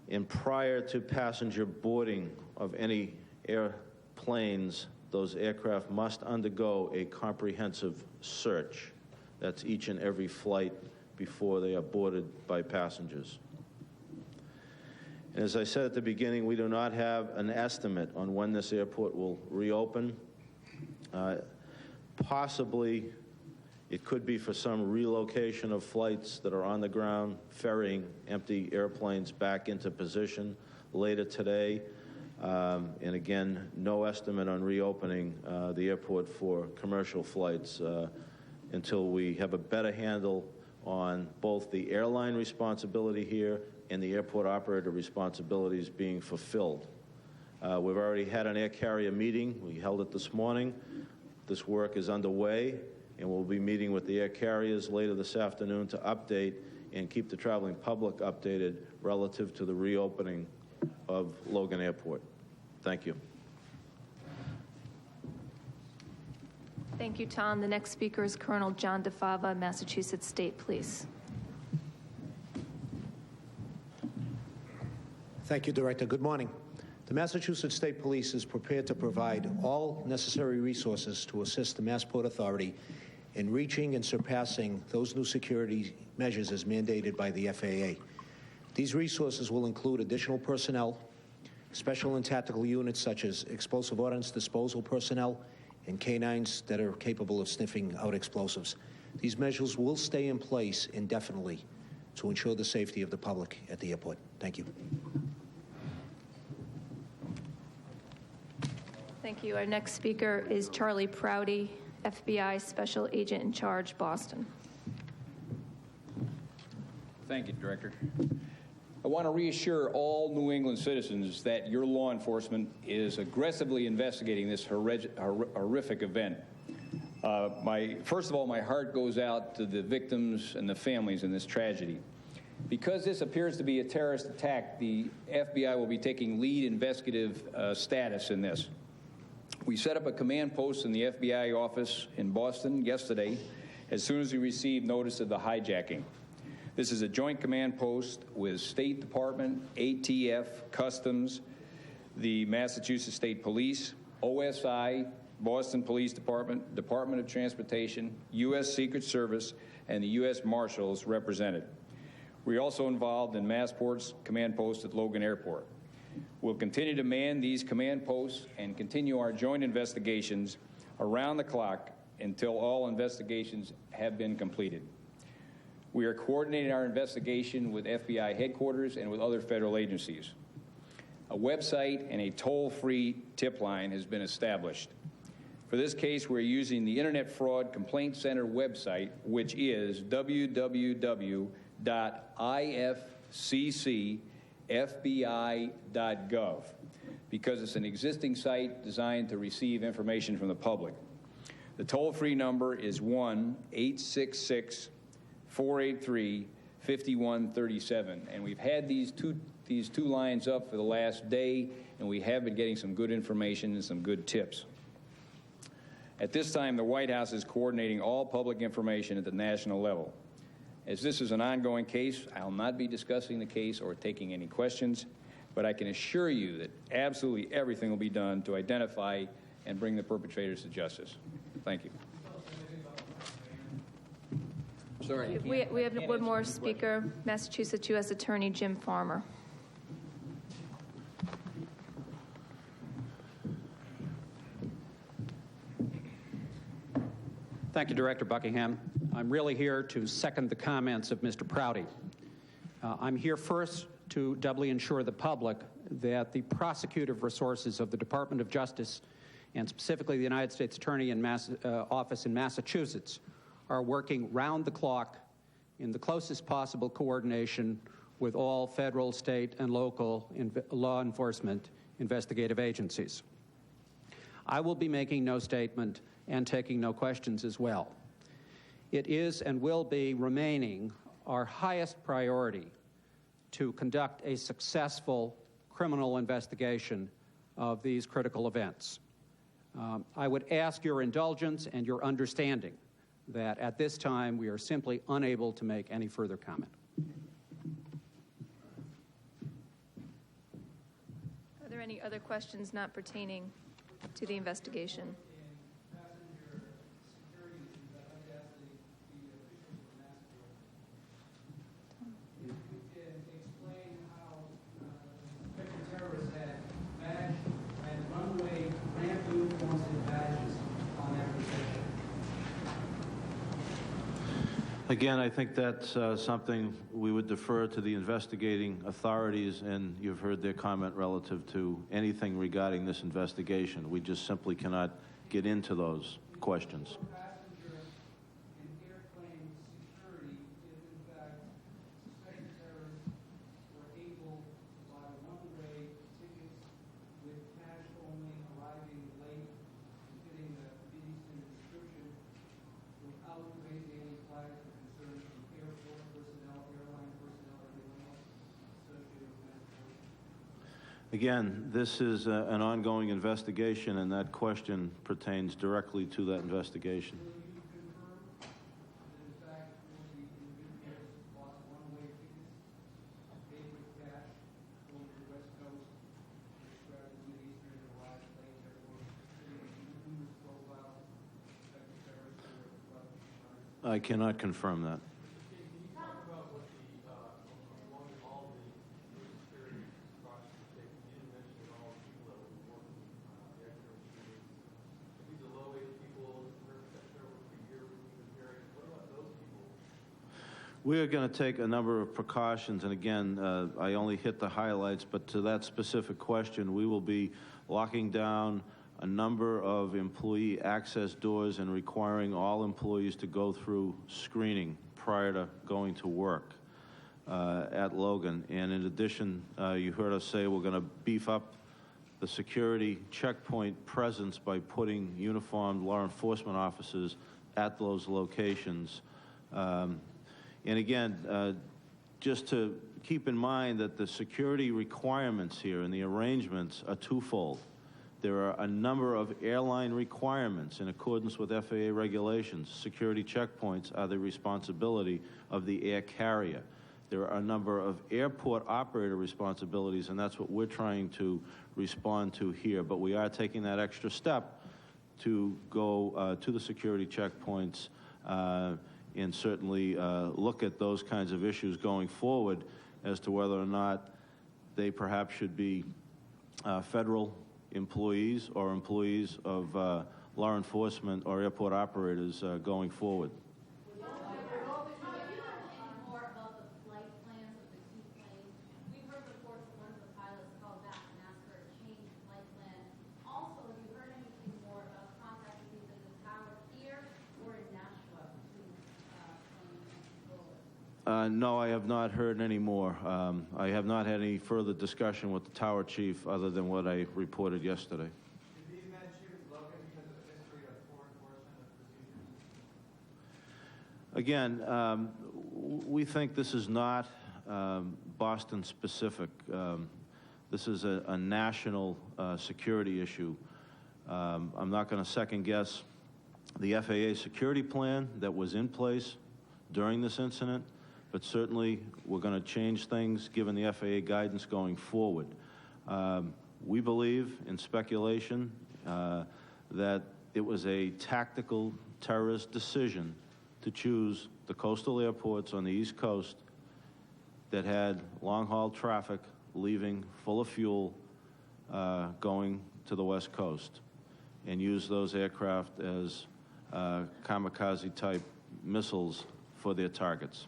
And prior to passenger boarding of any airplanes, those aircraft must undergo a comprehensive search. That's each and every flight before they are boarded by passengers. And as I said at the beginning, we do not have an estimate on when this airport will reopen. Possibly, it could be for some relocation of flights that are on the ground, ferrying empty airplanes back into position later today. And again, no estimate on reopening the airport for commercial flights until we have a better handle on both the airline responsibility here and the airport operator responsibilities being fulfilled. We've already had an air carrier meeting. We held it this morning. This work is underway, and we'll be meeting with the air carriers later this afternoon to update and keep the traveling public updated relative to the reopening of Logan Airport. Thank you. Thank you, Tom. The next speaker is Colonel John DeFava, Massachusetts State Police. Thank you, Director. Good morning. The Massachusetts State Police is prepared to provide all necessary resources to assist the Massport Authority in reaching and surpassing those new security measures as mandated by the FAA. These resources will include additional personnel, special and tactical units such as explosive ordnance disposal personnel, and canines that are capable of sniffing out explosives. These measures will stay in place indefinitely to ensure the safety of the public at the airport. Thank you. Thank you. Our next speaker is Charlie Prouty, FBI Special Agent in Charge, Boston. Thank you, Director. I want to reassure all New England citizens that your law enforcement is aggressively investigating this horrific event. First of all, my heart goes out to the victims and the families in this tragedy. Because this appears to be a terrorist attack, the FBI will be taking lead investigative status in this. We set up a command post in the FBI office in Boston yesterday as soon as we received notice of the hijacking. This is a joint command post with State Department, ATF, Customs, the Massachusetts State Police, OSI, Boston Police Department, Department of Transportation, U.S. Secret Service, and the U.S. Marshals represented. We're also involved in Massport's command post at Logan Airport. We'll continue to man these command posts and continue our joint investigations around the clock until all investigations have been completed. We are coordinating our investigation with FBI headquarters and with other federal agencies. A website and a toll-free tip line has been established. For this case, we're using the Internet Fraud Complaint Center website, which is www.ifccfbi.gov, because it's an existing site designed to receive information from the public. The toll-free number is 1-866-483-5137, and we've had these two lines up for the last day, and we have been getting some good information and some good tips. At this time, the White House is coordinating all public information at the national level. As this is an ongoing case, I'll not be discussing the case or taking any questions, but I can assure you that absolutely everything will be done to identify and bring the perpetrators to justice. Thank you. Sorry. We have one more speaker, Massachusetts U.S. Attorney Jim Farmer. Thank you, Director Buckingham. I'm really here to second the comments of Mr. Prouty. I'm here first to doubly ensure the public that the prosecutive resources of the Department of Justice, and specifically the United States Attorney Office in Massachusetts, are working round the clock in the closest possible coordination with all federal, state, and local law enforcement investigative agencies. I will be making no statement and taking no questions as well. It is and will be remaining our highest priority to conduct a successful criminal investigation of these critical events. I would ask your indulgence and your understanding that at this time we are simply unable to make any further comment. any other questions not pertaining to the investigation? Again, I think that's something we would defer to the investigating authorities, and you've heard their comment relative to anything regarding this investigation. We just simply cannot get into those questions. Again, this is an ongoing investigation, and that question pertains directly to that investigation. I cannot confirm that. We are going to take a number of precautions, and again, I only hit the highlights, but to that specific question, we will be locking down a number of employee access doors and requiring all employees to go through screening prior to going to work at Logan. And in addition, you heard us say we're going to beef up the security checkpoint presence by putting uniformed law enforcement officers at those locations. And again, just to keep in mind that the security requirements here and the arrangements are twofold. There are a number of airline requirements in accordance with FAA regulations. Security checkpoints are the responsibility of the air carrier. There are a number of airport operator responsibilities, and that's what we're trying to respond to here. But we are taking that extra step to go to the security checkpoints and certainly look at those kinds of issues going forward as to whether or not they perhaps should be federal employees or employees of law enforcement or airport operators going forward. No, I have not heard any more. I have not had any further discussion with the tower chief other than what I reported yesterday. Did these men choose Logan because of the history of poor enforcement of procedures? Again, we think this is not Boston specific. This is a national security issue. I'm not going to second guess the FAA security plan that was in place during this incident, but certainly we're going to change things given the FAA guidance going forward. We believe in speculation that it was a tactical terrorist decision to choose the coastal airports on the East Coast that had long-haul traffic leaving full of fuel going to the West Coast and use those aircraft as kamikaze-type missiles for their targets.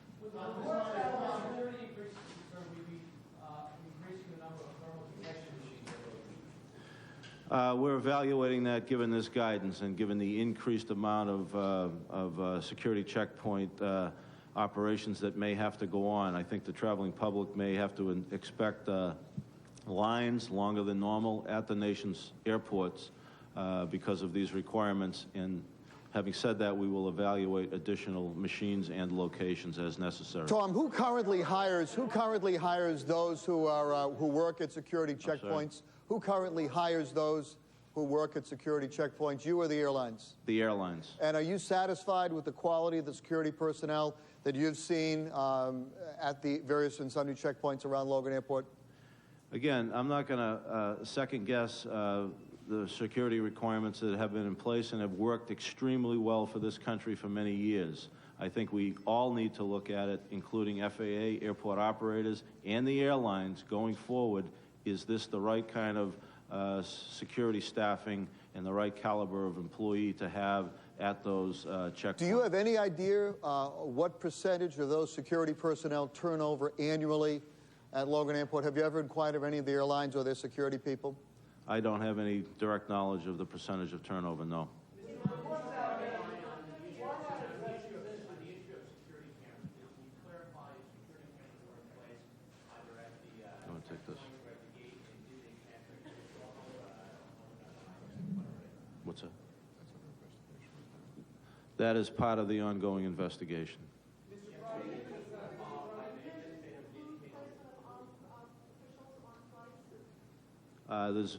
We're evaluating that given this guidance and given the increased amount of security checkpoint operations that may have to go on. I think the traveling public may have to expect lines longer than normal at the nation's airports because of these requirements. And having said that, we will evaluate additional machines and locations as necessary. Tom, who currently hires those who work at security checkpoints? Who currently hires those who work at security checkpoints? You or the airlines? The airlines. And are you satisfied with the quality of the security personnel that you've seen at the various and sundry checkpoints around Logan Airport? Again, I'm not going to second guess the security requirements that have been in place and have worked extremely well for this country for many years. I think we all need to look at it, including FAA, airport operators, and the airlines going forward. Is this the right kind of security staffing and the right caliber of employee to have at those checkpoints? Do you have any idea what percentage of those security personnel turn over annually at Logan Airport? Have you ever inquired of any of the airlines or their security people? I don't have any direct knowledge of the percentage of turnover, no. I'm going to take this. What's that? That is part of the ongoing investigation.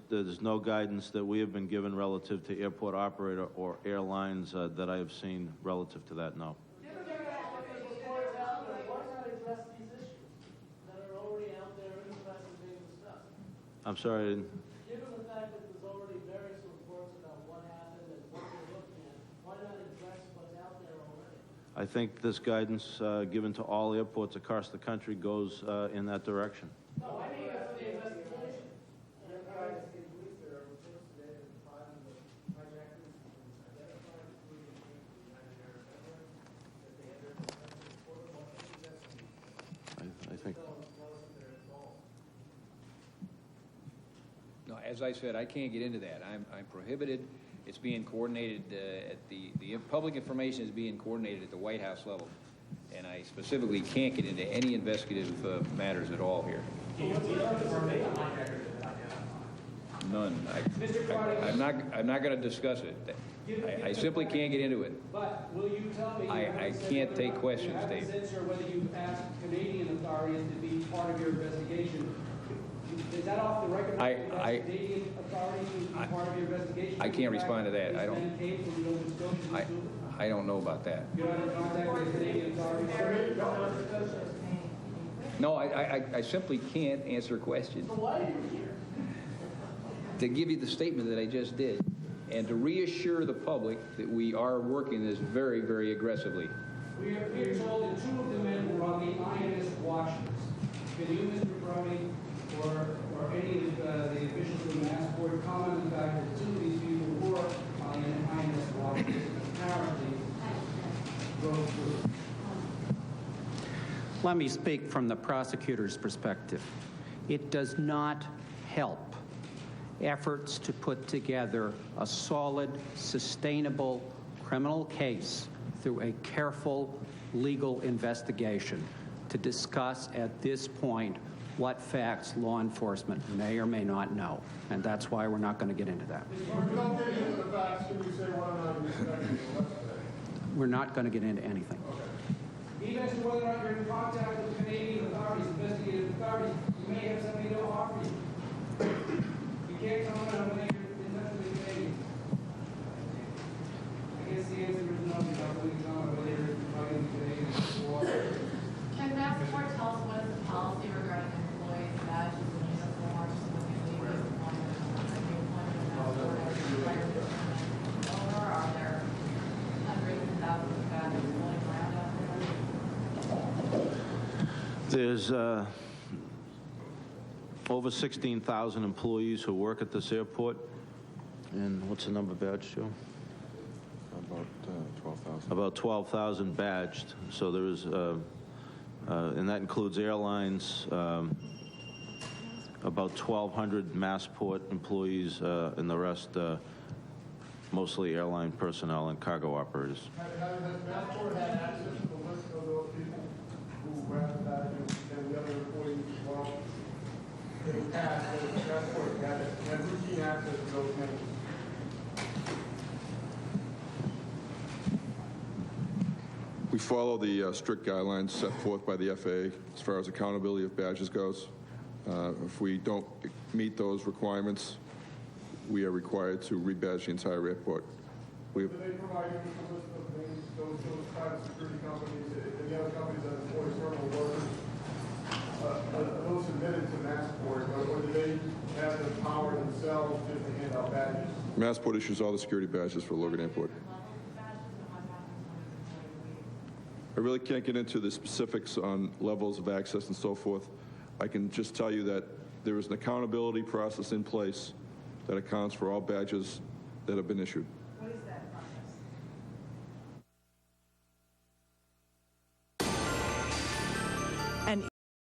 There's no guidance that we have been given relative to airport operator or airlines that I have seen relative to that, no. I'm sorry. Given the fact that there's already various reports about what happened and what we're looking at, why not address what's out there already? I think this guidance given to all airports across the country goes in that direction. No, I mean, that's the investigation. I think. No, as I said, I can't get into that. I'm prohibited. It's being coordinated at the public information is being coordinated at the White House level, and I specifically can't get into any investigative matters at all here. None. I'm not going to discuss it. I simply can't get into it. But will you tell me? I can't take questions, Dave. Since you're whether you've asked Canadian authorities to be part of your investigation, is that off the record? Canadian authorities to be part of your investigation? I can't respond to that. I don't know about that. You're not in contact with Canadian authorities? No, I simply can't answer questions. So why are you here? To give you the statement that I just did, and to reassure the public that we are working this very, very aggressively. We are told that two of the men were on the INS watch list. Can you, Mr. Brody, or any of the officials from Massport comment on the fact that two of these people were on the INS watch list and apparently drove through? Let me speak from the prosecutor's perspective. It does not help efforts to put together a solid, sustainable criminal case through a careful legal investigation to discuss at this point what facts law enforcement may or may not know. And that's why we're not going to get into that. We're not going to get into anything. Even as to whether or not you're in contact with Canadian authorities, investigative authorities, you may have something to offer you. You can't comment on whether you're in touch with the Canadians. I guess the answer is no. You're not willing to comment whether you're talking to the Canadians. Can Massport tell us what is the policy regarding employees' badges and uniforms when they leave the employment Massport? Or are there hundreds and thousands of badges floating around out there? There's over 16,000 employees who work at this airport. And what's the number badged, Joe? About 12,000. About 12,000 badged. So there is, and that includes airlines, about 1,200 Massport employees, and the rest mostly airline personnel and cargo operators. Has Massport had access to the list of those people who have the badges and the other employees as well? In the past, Massport had routine access to those names. We follow the strict guidelines set forth by the FAA as far as accountability of badges goes. If we don't meet those requirements, we are required to rebadge the entire airport. Do they provide you with a list of names, those private security companies, and the other companies that employ terminal workers? Are those submitted to Massport, or do Massport issues all the security badges for Logan Airport. I really can't get into the specifics on levels of access and so forth. I can just tell you that there is an accountability process in place that accounts for all badges that have been issued.